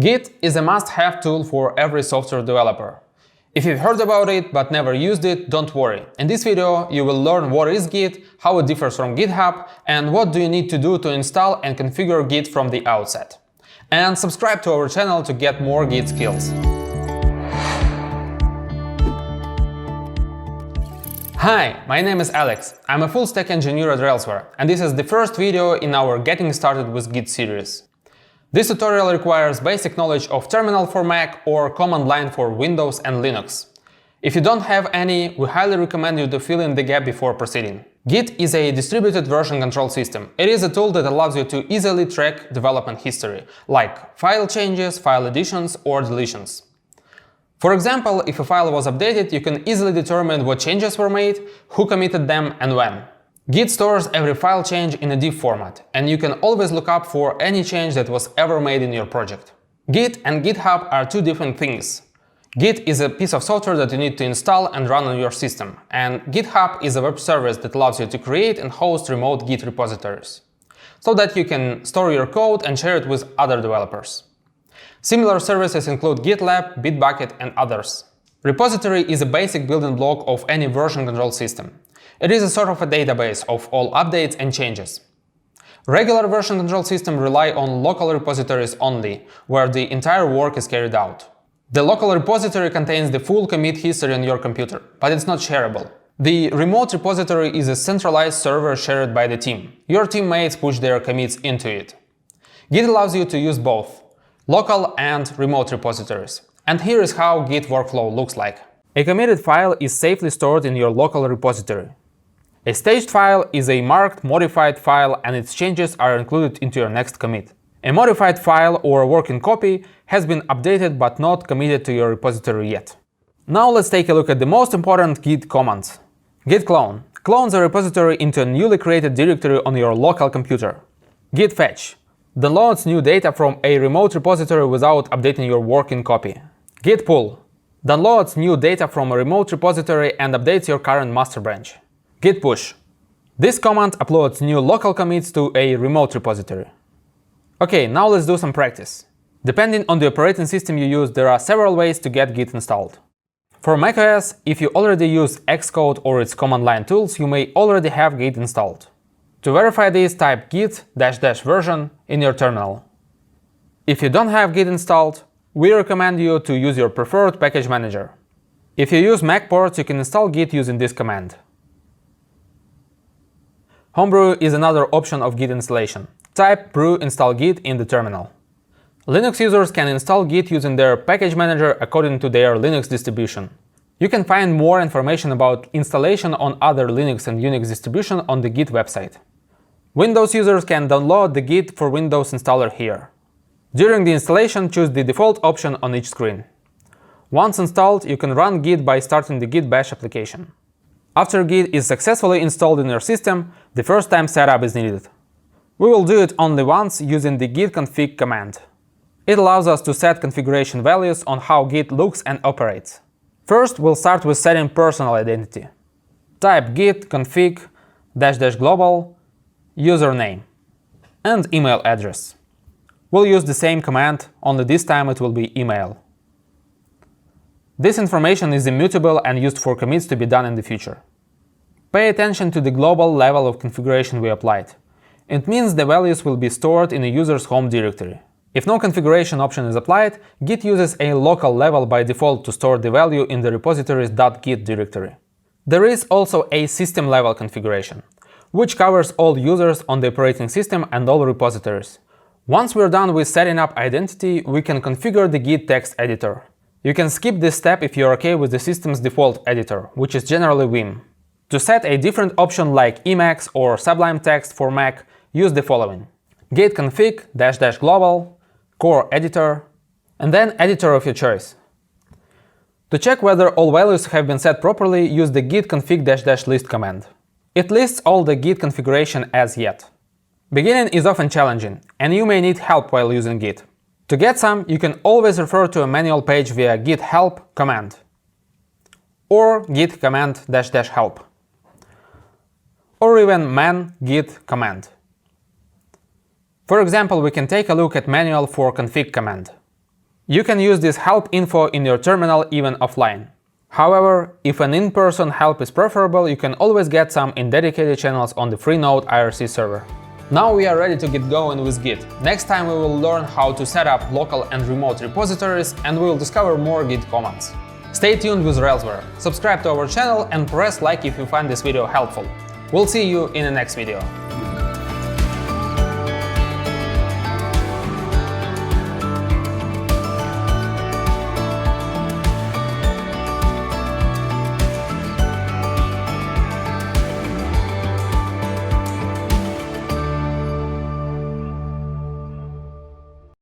Git is a must-have tool for every software developer. If you've heard about it but never used it, don't worry. In this video, you will learn what is Git, how it differs from GitHub, and what do you need to do to install and configure Git from the outset. And subscribe to our channel to get more Git skills. Hi, my name is Alex. I'm a full-stack engineer at Railsware, and this is the first video in our Getting Started with Git series. This tutorial requires basic knowledge of terminal for Mac or command line for Windows and Linux. If you don't have any, we highly recommend you to fill in the gap before proceeding. Git is a distributed version control system. It is a tool that allows you to easily track development history, like file changes, file additions, or deletions. For example, if a file was updated, you can easily determine what changes were made, who committed them, and when. Git stores every file change in a diff format, and you can always look up for any change that was ever made in your project. Git and GitHub are two different things. Git is a piece of software that you need to install and run on your system, and GitHub is a web service that allows you to create and host remote Git repositories, so that you can store your code and share it with other developers. Similar services include GitLab, Bitbucket, and others. Repository is a basic building block of any version control system. It is a sort of a database of all updates and changes. Regular version control systems rely on local repositories only, where the entire work is carried out. The local repository contains the full commit history on your computer, but it's not shareable. The remote repository is a centralized server shared by the team. Your teammates push their commits into it. Git allows you to use both local and remote repositories. And here is how Git workflow looks like. A committed file is safely stored in your local repository. A staged file is a marked modified file and its changes are included into your next commit. A modified file or a working copy has been updated but not committed to your repository yet. Now let's take a look at the most important Git commands. Git clone clones a repository into a newly created directory on your local computer. Git fetch downloads new data from a remote repository without updating your working copy. Git pull downloads new data from a remote repository and updates your current master branch. Git push. This command uploads new local commits to a remote repository. Okay, now let's do some practice. Depending on the operating system you use, there are several ways to get Git installed. For macOS, if you already use Xcode or its command line tools, you may already have Git installed. To verify this, type git -- version in your terminal. If you don't have Git installed, we recommend you to use your preferred package manager. If you use Mac ports, you can install Git using this command. Homebrew is another option of Git installation. Type brew install Git in the terminal. Linux users can install Git using their package manager according to their Linux distribution. You can find more information about installation on other Linux and Unix distributions on the Git website. Windows users can download the Git for Windows installer here. During the installation, choose the default option on each screen. Once installed, you can run Git by starting the Git bash application. After Git is successfully installed in your system, the first time setup is needed. We will do it only once using the git config command. It allows us to set configuration values on how Git looks and operates. First, we'll start with setting personal identity. Type git config -- global username and email address. We'll use the same command, only this time it will be email. This information is immutable and used for commits to be done in the future. Pay attention to the global level of configuration we applied. It means the values will be stored in a user's home directory. If no configuration option is applied, Git uses a local level by default to store the value in the repository's .git directory. There is also a system level configuration, which covers all users on the operating system and all repositories. Once we're done with setting up identity, we can configure the Git text editor. You can skip this step if you're okay with the system's default editor, which is generally Vim. To set a different option like Emacs or Sublime Text for Mac, use the following: git config -- global, core editor, and then editor of your choice. To check whether all values have been set properly, use the git config -- list command. It lists all the Git configuration as yet. Beginning is often challenging, and you may need help while using Git. To get some, you can always refer to a manual page via git help command or git command -- help, or even man git command. For example, we can take a look at manual for config command. You can use this help info in your terminal even offline. However, if an in-person help is preferable, you can always get some in dedicated channels on the Freenode IRC server. Now we are ready to get going with Git. Next time we will learn how to set up local and remote repositories, and we will discover more Git commands. Stay tuned with Railsware, subscribe to our channel and press like if you find this video helpful. We'll see you in the next video.